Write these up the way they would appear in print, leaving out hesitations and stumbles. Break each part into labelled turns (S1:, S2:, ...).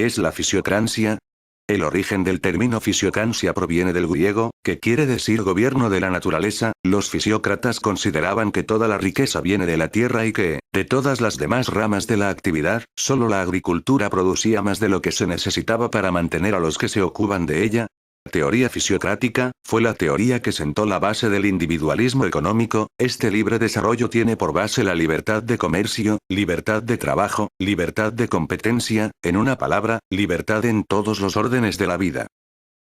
S1: es la fisiocracia? El origen del término fisiocracia proviene del griego, que quiere decir gobierno de la naturaleza. Los fisiócratas consideraban que toda la riqueza viene de la tierra y que, de todas las demás ramas de la actividad, solo la agricultura producía más de lo que se necesitaba para mantener a los que se ocupan de ella. La teoría fisiocrática fue la teoría que sentó la base del individualismo económico. Este libre desarrollo tiene por base la libertad de comercio, libertad de trabajo, libertad de competencia, en una palabra, libertad en todos los órdenes de la vida.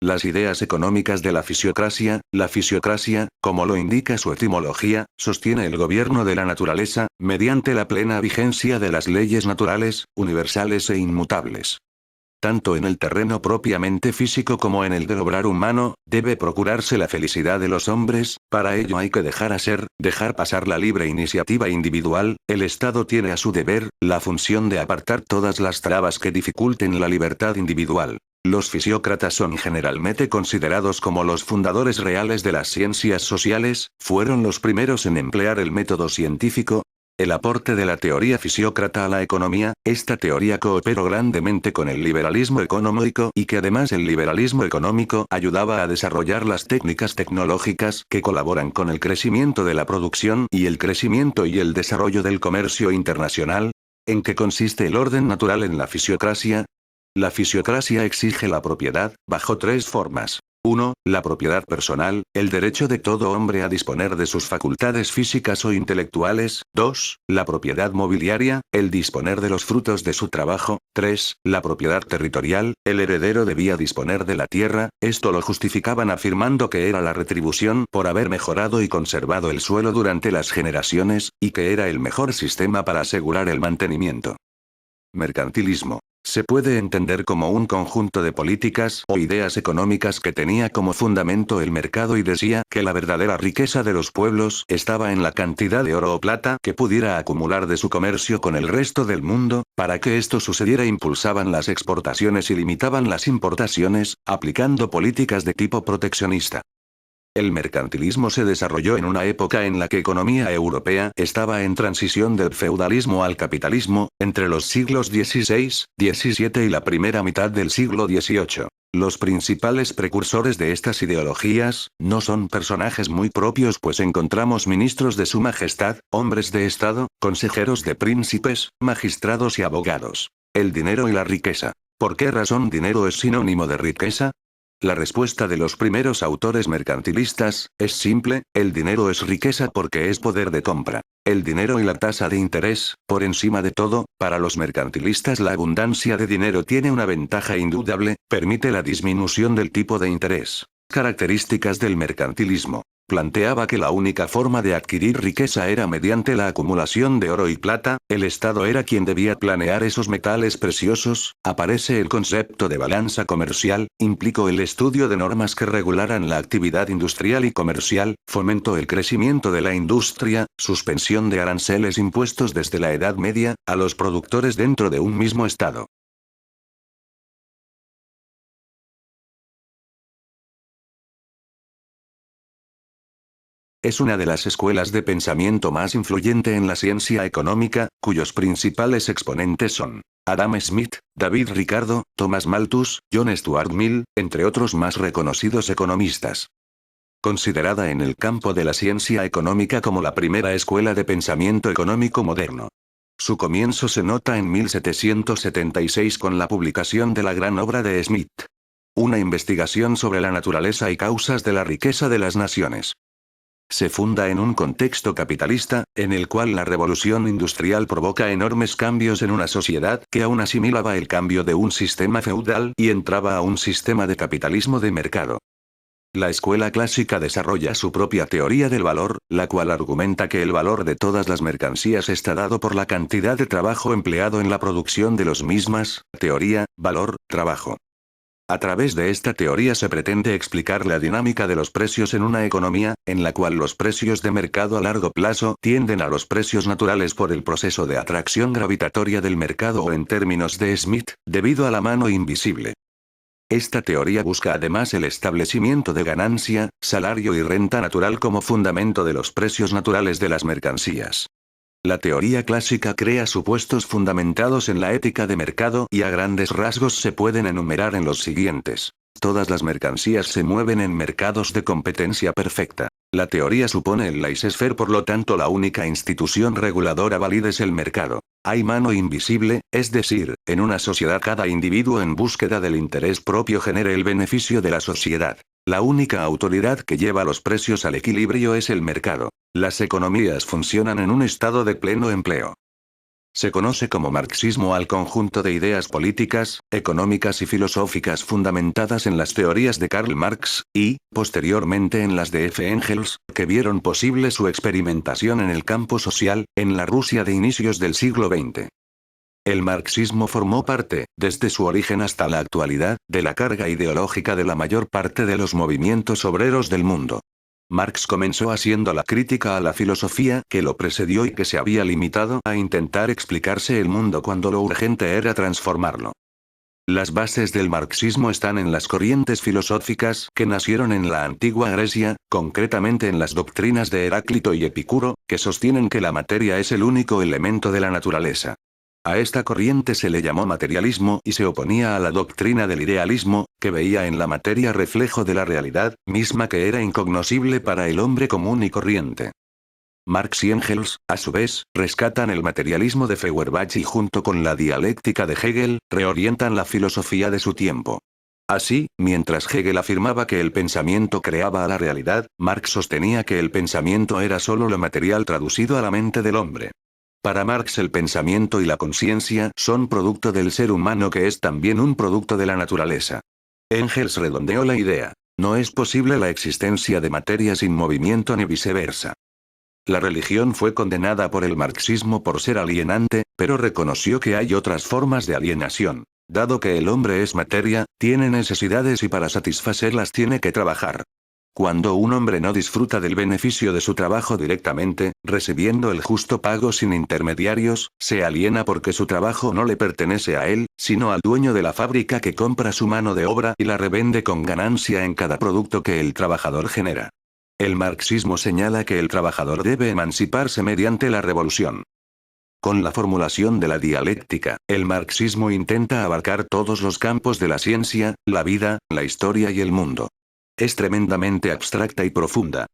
S1: Las ideas económicas de la fisiocracia, como lo indica su etimología, sostiene el gobierno de la naturaleza, mediante la plena vigencia de las leyes naturales, universales e inmutables. Tanto en el terreno propiamente físico como en el del obrar humano, debe procurarse la felicidad de los hombres. Para ello hay que dejar pasar la libre iniciativa individual. El Estado tiene a su deber, la función de apartar todas las trabas que dificulten la libertad individual. Los fisiócratas son generalmente considerados como los fundadores reales de las ciencias sociales, fueron los primeros en emplear el método científico. El aporte de la teoría fisiócrata a la economía, esta teoría cooperó grandemente con el liberalismo económico y que además el liberalismo económico ayudaba a desarrollar las técnicas tecnológicas que colaboran con el crecimiento de la producción y el crecimiento y el desarrollo del comercio internacional. ¿En qué consiste el orden natural en la fisiocracia? La fisiocracia exige la propiedad, bajo tres formas. 1. La propiedad personal, el derecho de todo hombre a disponer de sus facultades físicas o intelectuales. 2. La propiedad mobiliaria, el disponer de los frutos de su trabajo. 3. La propiedad territorial, el heredero debía disponer de la tierra. Esto lo justificaban afirmando que era la retribución por haber mejorado y conservado el suelo durante las generaciones, y que era el mejor sistema para asegurar el mantenimiento. Mercantilismo. Se puede entender como un conjunto de políticas o ideas económicas que tenía como fundamento el mercado y decía que la verdadera riqueza de los pueblos estaba en la cantidad de oro o plata que pudiera acumular de su comercio con el resto del mundo. Para que esto sucediera impulsaban las exportaciones y limitaban las importaciones, aplicando políticas de tipo proteccionista. El mercantilismo se desarrolló en una época en la que economía europea estaba en transición del feudalismo al capitalismo, entre los siglos XVI, XVII y la primera mitad del siglo XVIII. Los principales precursores de estas ideologías no son personajes muy propios, pues encontramos ministros de Su Majestad, hombres de Estado, consejeros de príncipes, magistrados y abogados. El dinero y la riqueza. ¿Por qué razón dinero es sinónimo de riqueza? La respuesta de los primeros autores mercantilistas es simple: el dinero es riqueza porque es poder de compra. El dinero y la tasa de interés, por encima de todo, para los mercantilistas la abundancia de dinero tiene una ventaja indudable, permite la disminución del tipo de interés. Características del mercantilismo. Planteaba que la única forma de adquirir riqueza era mediante la acumulación de oro y plata, el Estado era quien debía planear esos metales preciosos. Aparece el concepto de balanza comercial, implicó el estudio de normas que regularan la actividad industrial y comercial, fomentó el crecimiento de la industria, suspensión de aranceles impuestos desde la Edad Media a los productores dentro de un mismo Estado. Es una de las escuelas de pensamiento más influyente en la ciencia económica, cuyos principales exponentes son Adam Smith, David Ricardo, Thomas Malthus, John Stuart Mill, entre otros más reconocidos economistas. Considerada en el campo de la ciencia económica como la primera escuela de pensamiento económico moderno. Su comienzo se nota en 1776 con la publicación de la gran obra de Smith. Una investigación sobre la naturaleza y causas de la riqueza de las naciones. Se funda en un contexto capitalista, en el cual la revolución industrial provoca enormes cambios en una sociedad que aún asimilaba el cambio de un sistema feudal y entraba a un sistema de capitalismo de mercado. La escuela clásica desarrolla su propia teoría del valor, la cual argumenta que el valor de todas las mercancías está dado por la cantidad de trabajo empleado en la producción de los mismas. Teoría, valor, trabajo. A través de esta teoría se pretende explicar la dinámica de los precios en una economía, en la cual los precios de mercado a largo plazo tienden a los precios naturales por el proceso de atracción gravitatoria del mercado o en términos de Smith, debido a la mano invisible. Esta teoría busca además el establecimiento de ganancia, salario y renta natural como fundamento de los precios naturales de las mercancías. La teoría clásica crea supuestos fundamentados en la ética de mercado y a grandes rasgos se pueden enumerar en los siguientes. Todas las mercancías se mueven en mercados de competencia perfecta. La teoría supone el laissez-faire, por lo tanto la única institución reguladora válida es el mercado. Hay mano invisible, es decir, en una sociedad cada individuo en búsqueda del interés propio genera el beneficio de la sociedad. La única autoridad que lleva los precios al equilibrio es el mercado. Las economías funcionan en un estado de pleno empleo. Se conoce como marxismo al conjunto de ideas políticas, económicas y filosóficas fundamentadas en las teorías de Karl Marx, y, posteriormente en las de F. Engels, que vieron posible su experimentación en el campo social, en la Rusia de inicios del siglo XX. El marxismo formó parte, desde su origen hasta la actualidad, de la carga ideológica de la mayor parte de los movimientos obreros del mundo. Marx comenzó haciendo la crítica a la filosofía que lo precedió y que se había limitado a intentar explicarse el mundo cuando lo urgente era transformarlo. Las bases del marxismo están en las corrientes filosóficas que nacieron en la antigua Grecia, concretamente en las doctrinas de Heráclito y Epicuro, que sostienen que la materia es el único elemento de la naturaleza. A esta corriente se le llamó materialismo y se oponía a la doctrina del idealismo, que veía en la materia reflejo de la realidad, misma que era incognoscible para el hombre común y corriente. Marx y Engels, a su vez, rescatan el materialismo de Feuerbach y junto con la dialéctica de Hegel, reorientan la filosofía de su tiempo. Así, mientras Hegel afirmaba que el pensamiento creaba a la realidad, Marx sostenía que el pensamiento era solo lo material traducido a la mente del hombre. Para Marx el pensamiento y la conciencia son producto del ser humano, que es también un producto de la naturaleza. Engels redondeó la idea. No es posible la existencia de materia sin movimiento ni viceversa. La religión fue condenada por el marxismo por ser alienante, pero reconoció que hay otras formas de alienación. Dado que el hombre es materia, tiene necesidades y para satisfacerlas tiene que trabajar. Cuando un hombre no disfruta del beneficio de su trabajo directamente, recibiendo el justo pago sin intermediarios, se aliena porque su trabajo no le pertenece a él, sino al dueño de la fábrica que compra su mano de obra y la revende con ganancia en cada producto que el trabajador genera. El marxismo señala que el trabajador debe emanciparse mediante la revolución. Con la formulación de la dialéctica, el marxismo intenta abarcar todos los campos de la ciencia, la vida, la historia y el mundo. Es tremendamente abstracta y profunda.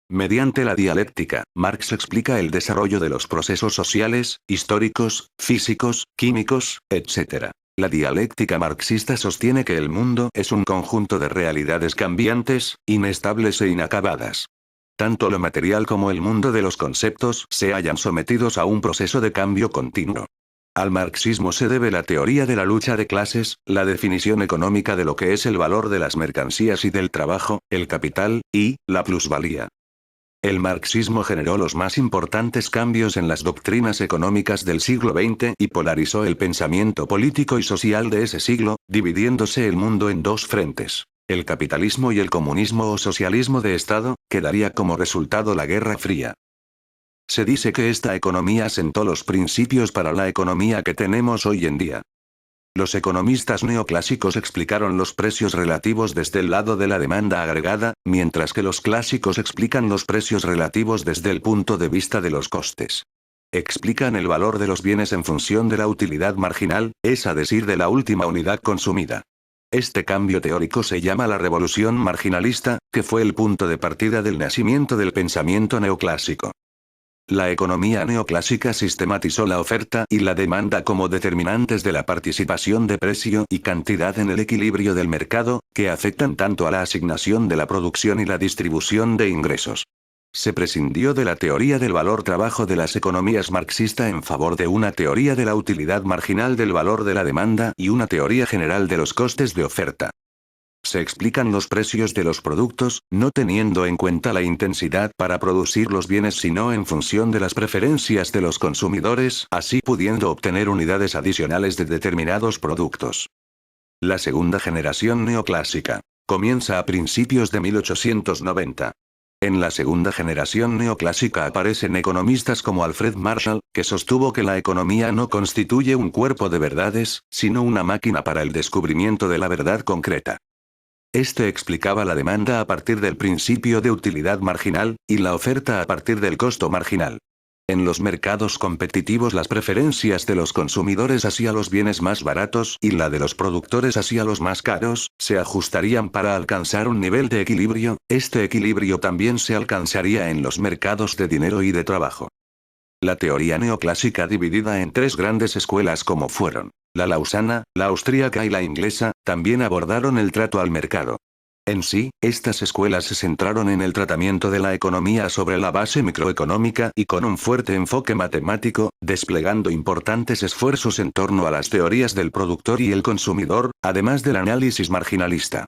S1: Mediante la dialéctica, Marx explica el desarrollo de los procesos sociales, históricos, físicos, químicos, etc. La dialéctica marxista sostiene que el mundo es un conjunto de realidades cambiantes, inestables e inacabadas. Tanto lo material como el mundo de los conceptos se hallan sometidos a un proceso de cambio continuo. Al marxismo se debe la teoría de la lucha de clases, la definición económica de lo que es el valor de las mercancías y del trabajo, el capital, y la plusvalía. El marxismo generó los más importantes cambios en las doctrinas económicas del siglo XX y polarizó el pensamiento político y social de ese siglo, dividiéndose el mundo en dos frentes: el capitalismo y el comunismo o socialismo de Estado, que daría como resultado la Guerra Fría. Se dice que esta economía sentó los principios para la economía que tenemos hoy en día. Los economistas neoclásicos explicaron los precios relativos desde el lado de la demanda agregada, mientras que los clásicos explican los precios relativos desde el punto de vista de los costes. Explican el valor de los bienes en función de la utilidad marginal, es decir, de la última unidad consumida. Este cambio teórico se llama la revolución marginalista, que fue el punto de partida del nacimiento del pensamiento neoclásico. La economía neoclásica sistematizó la oferta y la demanda como determinantes de la participación de precio y cantidad en el equilibrio del mercado, que afectan tanto a la asignación de la producción y la distribución de ingresos. Se prescindió de la teoría del valor-trabajo de las economías marxista en favor de una teoría de la utilidad marginal del valor de la demanda y una teoría general de los costes de oferta. Se explican los precios de los productos, no teniendo en cuenta la intensidad para producir los bienes sino en función de las preferencias de los consumidores, así pudiendo obtener unidades adicionales de determinados productos. La segunda generación neoclásica comienza a principios de 1890. En la segunda generación neoclásica aparecen economistas como Alfred Marshall, que sostuvo que la economía no constituye un cuerpo de verdades, sino una máquina para el descubrimiento de la verdad concreta. Este explicaba la demanda a partir del principio de utilidad marginal, y la oferta a partir del costo marginal. En los mercados competitivos las preferencias de los consumidores hacia los bienes más baratos y la de los productores hacia los más caros, se ajustarían para alcanzar un nivel de equilibrio. Este equilibrio también se alcanzaría en los mercados de dinero y de trabajo. La teoría neoclásica dividida en tres grandes escuelas como fueron la lausana, la austríaca y la inglesa, también abordaron el trato al mercado. En sí, estas escuelas se centraron en el tratamiento de la economía sobre la base microeconómica y con un fuerte enfoque matemático, desplegando importantes esfuerzos en torno a las teorías del productor y el consumidor, además del análisis marginalista.